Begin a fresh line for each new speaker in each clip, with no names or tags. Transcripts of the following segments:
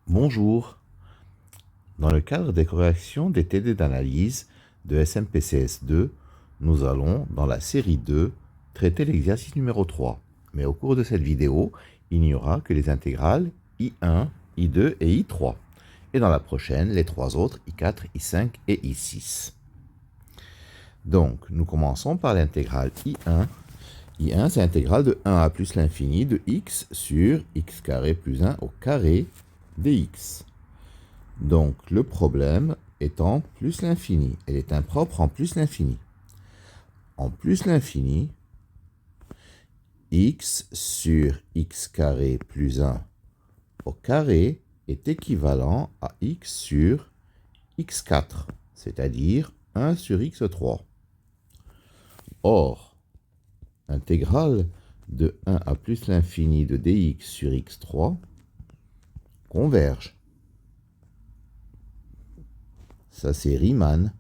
Bonjour. Dans le cadre des corrections des TD d'analyse de SMPCS2, nous allons, dans la série 2, traiter l'exercice numéro 3. Mais au cours de cette vidéo, il n'y aura que les intégrales I1, I2 et I3. Et dans la prochaine, les trois autres, I4, I5 et I6. Donc, nous commençons par l'intégrale I1. I1, c'est l'intégrale de 1 à plus l'infini de x sur x carré plus 1 au carré dx. Donc, le problème étant plus l'infini. Elle est impropre en plus l'infini. En plus l'infini, x sur x carré plus 1 au carré est équivalent à x sur x4, c'est-à-dire 1 sur x3. Or, intégrale de 1 à plus l'infini de dx sur x3 converge. Ça, c'est Riemann.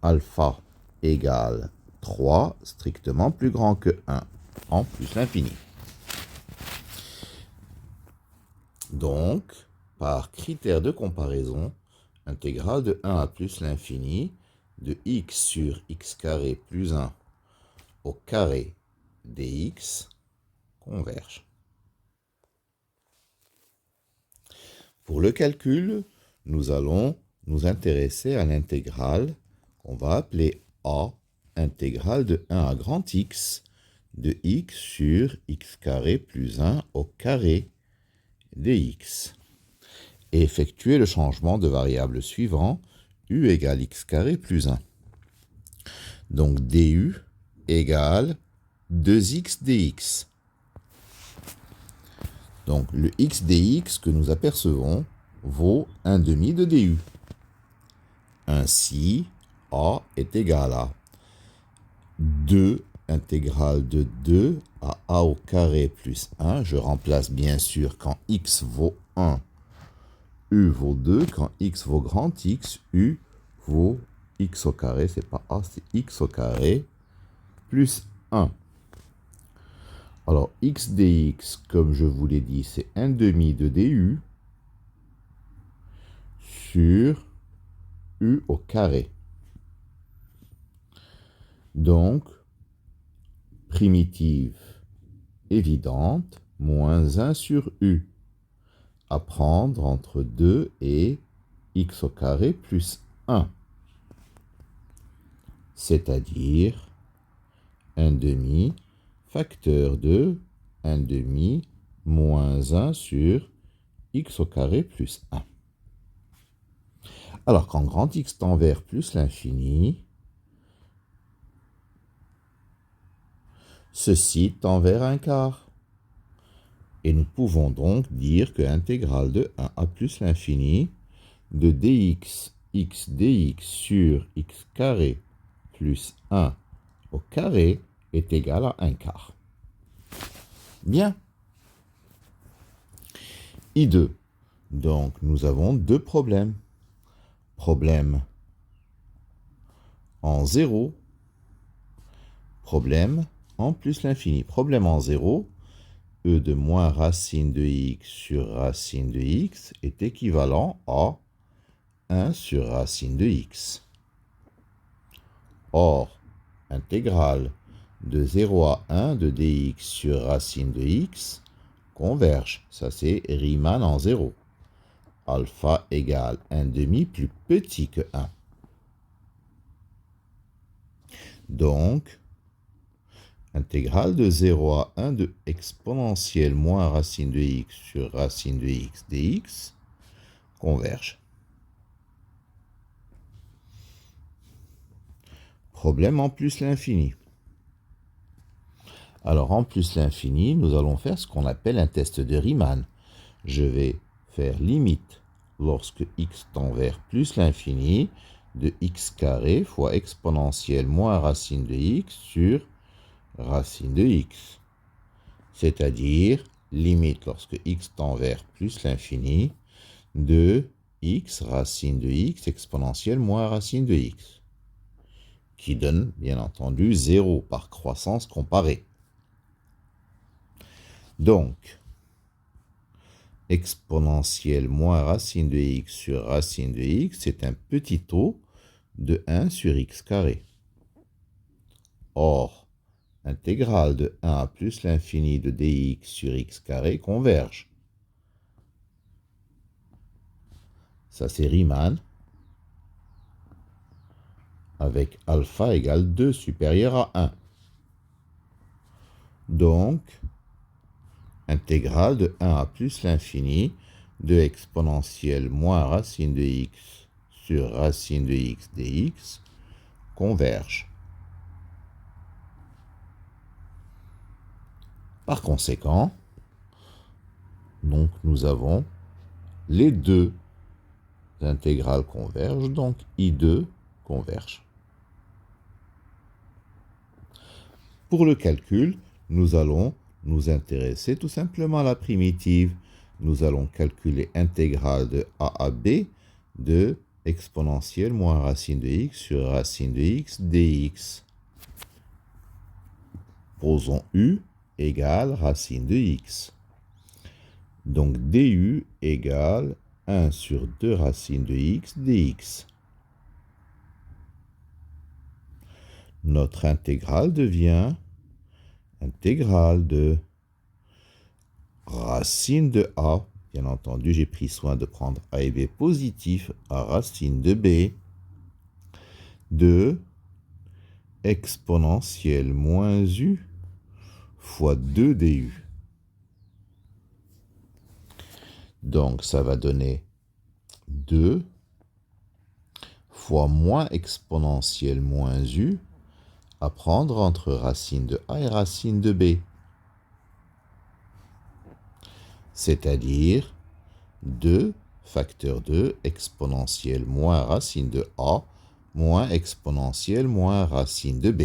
Alpha égale 3, strictement plus grand que 1, en plus l'infini. Donc, par critère de comparaison, intégrale de 1 à plus l'infini de x sur x carré plus 1 au carré dx converge. Pour le calcul, nous allons nous intéresser à l'intégrale qu'on va appeler A, intégrale de 1 à grand X de x sur x carré plus 1 au carré dx. Et effectuer le changement de variable suivant, u égale x carré plus 1. Donc du égale 2x dx. Donc le x dx que nous apercevons vaut 1 demi de du. Ainsi, a est égal à 2 intégrale de 2 à a au carré plus 1. Je remplace bien sûr quand x vaut 1, u vaut 2. Quand x vaut grand X, u vaut x au carré. C'est pas a, c'est x au carré plus 1. Alors, x dx, comme je vous l'ai dit, c'est 1 demi de du sur u au carré. Donc, primitive évidente, moins 1 sur u, à prendre entre 2 et x au carré plus 1, c'est-à-dire 1 demi facteur de 1 demi moins 1 sur x au carré plus 1. Alors, quand grand X tend vers plus l'infini, ceci tend vers un quart. Et nous pouvons donc dire que l'intégrale de 1 à plus l'infini de dx x dx sur x carré plus 1 au carré est égale à 1 quart. Bien. I2. Donc, nous avons deux problèmes. Problème en 0. Problème en plus l'infini. Problème en 0. E de moins racine de x sur racine de x est équivalent à 1 sur racine de x. Or, intégrale de 0 à 1 de dx sur racine de x converge. Ça, c'est Riemann en 0. Alpha égale 1 demi plus petit que 1. Donc, intégrale de 0 à 1 de exponentielle moins racine de x sur racine de x dx converge. Problème en plus l'infini. Alors, en plus l'infini, nous allons faire ce qu'on appelle un test de Riemann. Je vais faire limite lorsque x tend vers plus l'infini de x carré fois exponentielle moins racine de x sur racine de x. C'est-à-dire limite lorsque x tend vers plus l'infini de x racine de x exponentielle moins racine de x, qui donne bien entendu 0 par croissance comparée. Donc, exponentielle moins racine de x sur racine de x, c'est un petit taux de 1 sur x carré. Or, intégrale de 1 à plus l'infini de dx sur x carré converge. Ça, c'est Riemann avec alpha égale 2 supérieur à 1. Donc, intégrale de 1 à plus l'infini de exponentielle moins racine de x sur racine de x dx converge. Par conséquent, donc nous avons les deux intégrales convergent, donc I2 converge. Pour le calcul, nous allons nous intéresser tout simplement à la primitive. Nous allons calculer intégrale de a à b de exponentielle moins racine de x sur racine de x dx. Posons u égale racine de x. Donc du égale 1 sur 2 racine de x dx. Notre intégrale devient intégrale de racine de a. Bien entendu, j'ai pris soin de prendre a et b positifs à racine de b de exponentielle moins u fois 2 du. Donc, ça va donner 2 fois moins exponentielle moins u à prendre entre racine de a et racine de b. C'est-à-dire 2 facteur 2 exponentielle moins racine de a moins exponentielle moins racine de b.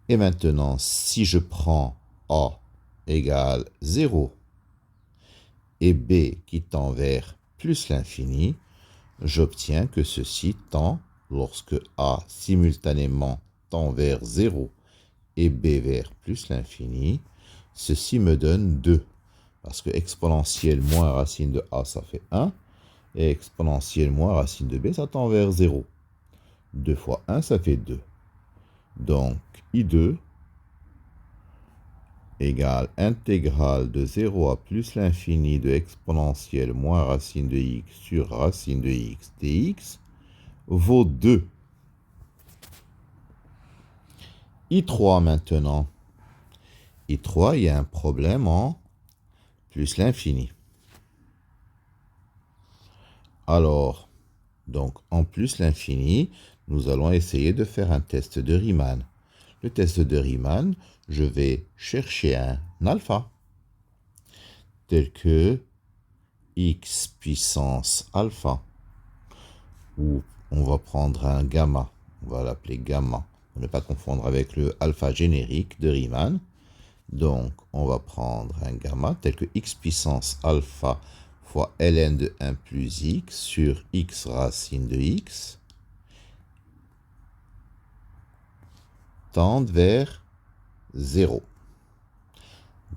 Et maintenant, si je prends a égale 0 et b qui tend vers plus l'infini, j'obtiens que ceci tend, lorsque a simultanément tend vers 0 et b vers plus l'infini, ceci me donne 2. Parce que exponentielle moins racine de a, ça fait 1. Et exponentielle moins racine de b, ça tend vers 0. 2 fois 1, ça fait 2. Donc, I2 égale intégrale de 0 à plus l'infini de exponentielle moins racine de x sur racine de x dx vaut 2. I3 maintenant. I3, il y a un problème en plus l'infini. Alors, donc en plus l'infini, nous allons essayer de faire un test de Riemann. Le test de Riemann, je vais chercher un alpha, tel que x puissance alpha, ou on va prendre un gamma, on va l'appeler gamma, pour ne pas confondre avec le alpha générique de Riemann. Donc, on va prendre un gamma tel que x puissance alpha fois ln de 1 plus x sur x racine de x tendent vers 0.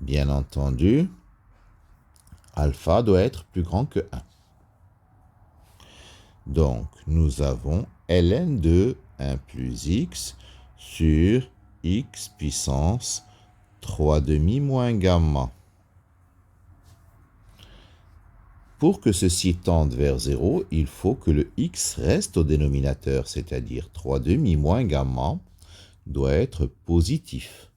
Bien entendu, alpha doit être plus grand que 1. Donc, nous avons ln de 1 plus x sur x puissance 3 demi moins gamma. Pour que ceci tende vers 0, il faut que le x reste au dénominateur, c'est-à-dire 3 demi moins gamma doit être positif,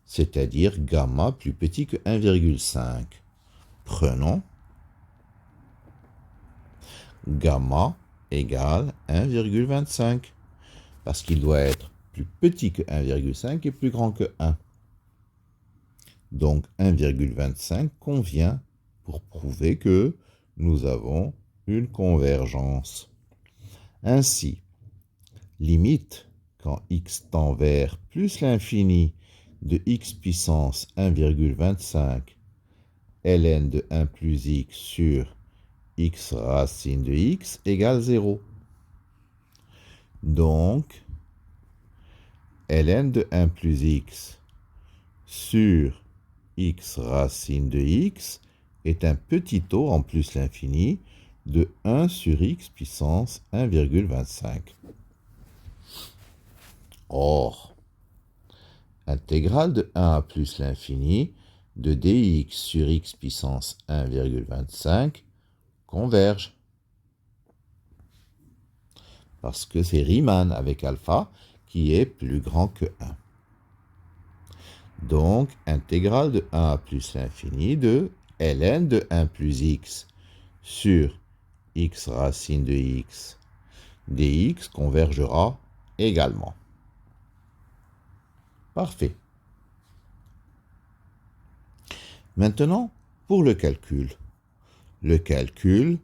c'est-à-dire gamma plus petit que 1,5. Prenons gamma égale 1,25, parce qu'il doit être plus petit que 1,5 et plus grand que 1. Donc 1,25 convient pour prouver que nous avons une convergence. Ainsi, limite quand x tend vers plus l'infini de x puissance 1,25 ln de 1 plus x sur x racine de x égale 0. Donc, ln de 1 plus x sur x racine de x est un petit taux en plus l'infini de 1 sur x puissance 1,25. Or, intégrale de 1 à plus l'infini de dx sur x puissance 1,25 converge. Parce que c'est Riemann avec alpha qui est plus grand que 1. Donc, intégrale de 1 à plus l'infini de ln de 1 plus x sur x racine de x dx convergera également. Parfait. Maintenant, pour le calcul. Le calcul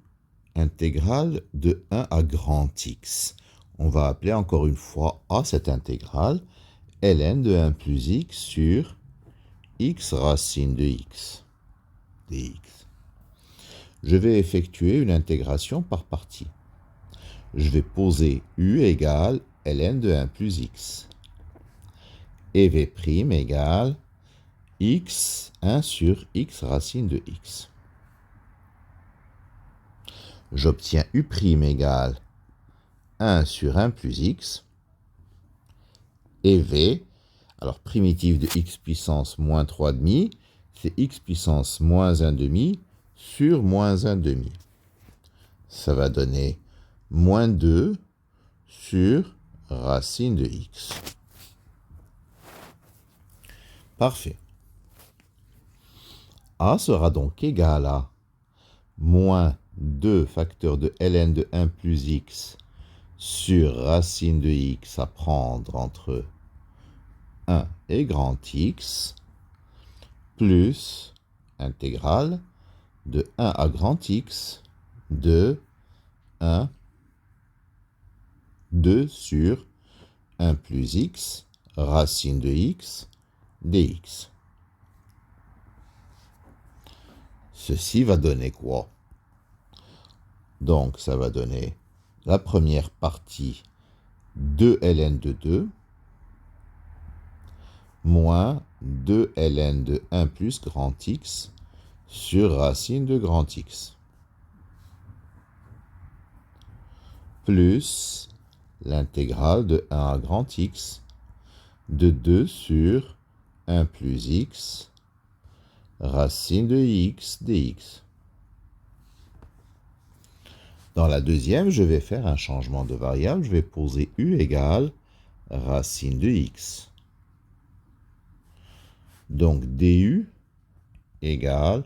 intégrale de 1 à grand X. On va appeler encore une fois à cette intégrale ln de 1 plus x sur x racine de x dx. Je vais effectuer une intégration par partie. Je vais poser u égale ln de 1 plus x et v' égale x 1 sur x racine de x. J'obtiens u' égale 1 sur 1 plus x et v, alors primitive de x puissance moins 3 demi, c'est x puissance moins 1 demi sur moins 1 demi. Ça va donner moins 2 sur racine de x. Parfait. A sera donc égal à moins 2 facteur de ln de 1 plus x sur racine de x à prendre entre 1 et grand X plus intégrale de 1 à grand X de 1, 2 sur 1 plus x racine de x dx. Ceci va donner quoi? Donc, ça va donner la première partie 2 ln de 2 moins 2 ln de 1 plus grand X sur racine de grand X plus l'intégrale de 1 à grand X de 2 sur 1 plus x racine de x dx. Dans la deuxième, je vais faire un changement de variable. Je vais poser u égale racine de x. Donc du égale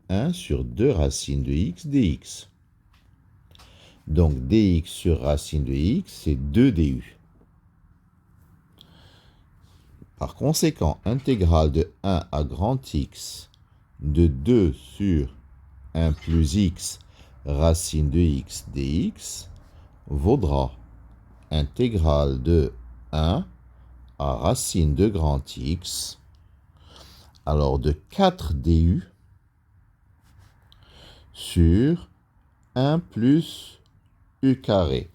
1 sur 2 racine de x dx. Donc dx sur racine de x, c'est 2 du. Par conséquent, intégrale de 1 à grand X de 2 sur 1 plus x racine de x dx vaudra intégrale de 1 à racine de grand X, alors de 4 du sur 1 plus u carré.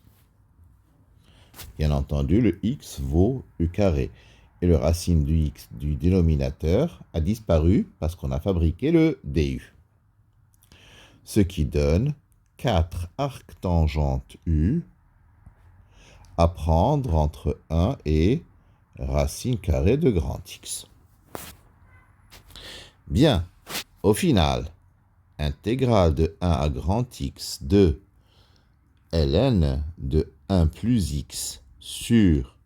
Bien entendu, le x vaut u carré. Et le racine du x du dénominateur a disparu parce qu'on a fabriqué le du. Ce qui donne 4 arctangentes u à prendre entre 1 et racine carrée de grand X. Bien, au final, intégrale de 1 à grand X de ln de 1 plus x sur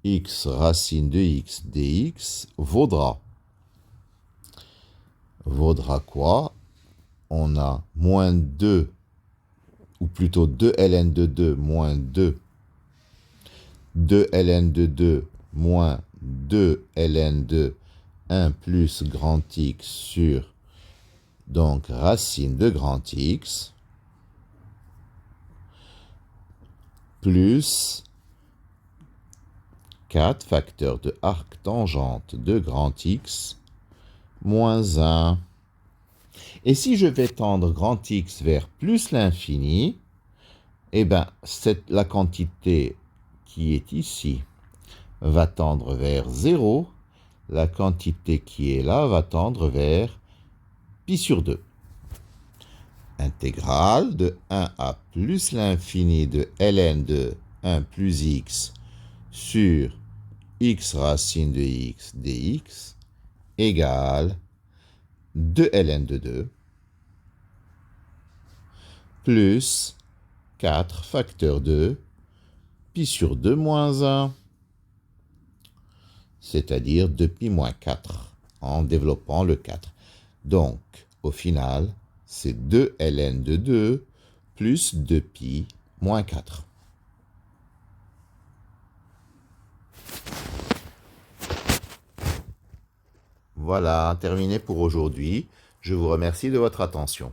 x racine de x dx vaudra quoi? On a moins 2, ou plutôt 2 ln de 2 moins 2, 2 ln de 2 moins 2 ln de 1 plus grand X sur, donc, racine de grand X, plus 4 facteurs de arctangente de grand X, moins 1. Et si je vais tendre grand X vers plus l'infini, eh bien, la quantité qui est ici va tendre vers 0, la quantité qui est là va tendre vers pi sur 2. Intégrale de 1 à plus l'infini de ln de 1 plus x sur x racine de x dx égale 2 ln de 2 plus 4 facteur 2 pi sur 2 moins 1, c'est-à-dire 2pi moins 4, en développant le 4. Donc, au final, c'est 2 ln de 2 plus 2pi moins 4. Voilà, terminé pour aujourd'hui. Je vous remercie de votre attention.